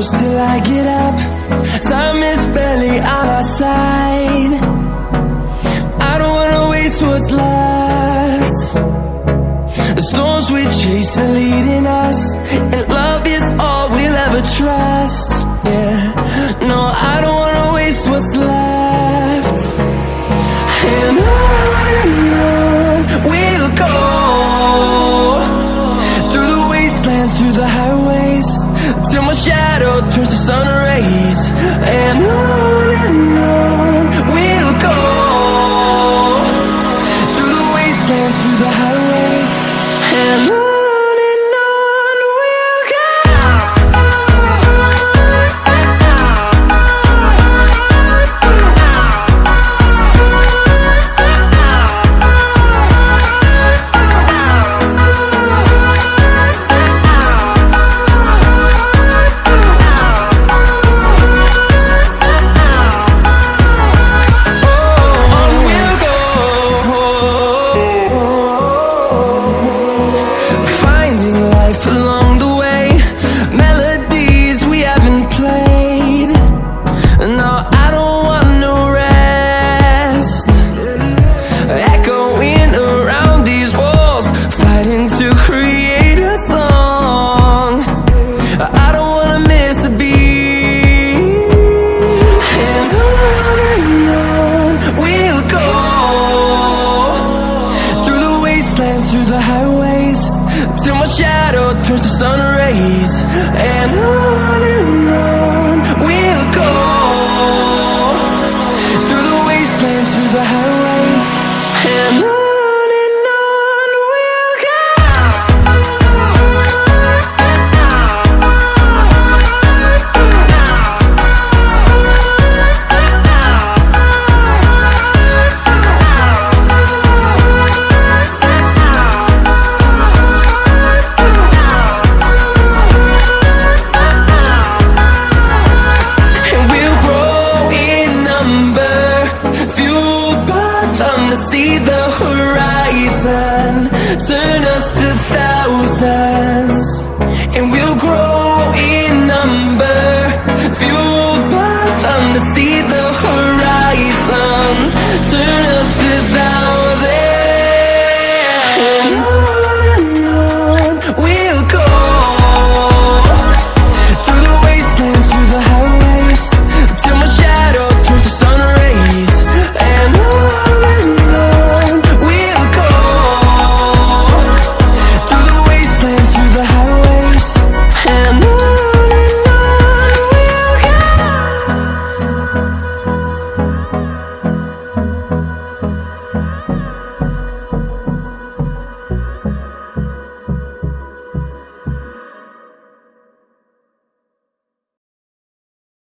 close till I get up. Time is barely on our side. I don't wanna waste what's left. The storms we chase are leading us, and love is all we'll ever trust. Yeah, no, I don't wanna waste what's left. And on we'll go, through the wastelands, through the highways, till my shadow turns to sun rays. And on we'll go, through the wastelands, through the highways, and on we'll go. Through the highways, till my shadow turns to sun rays. And on we'll go, through the wastelands, through the highways, and on we'll go. See the horizon.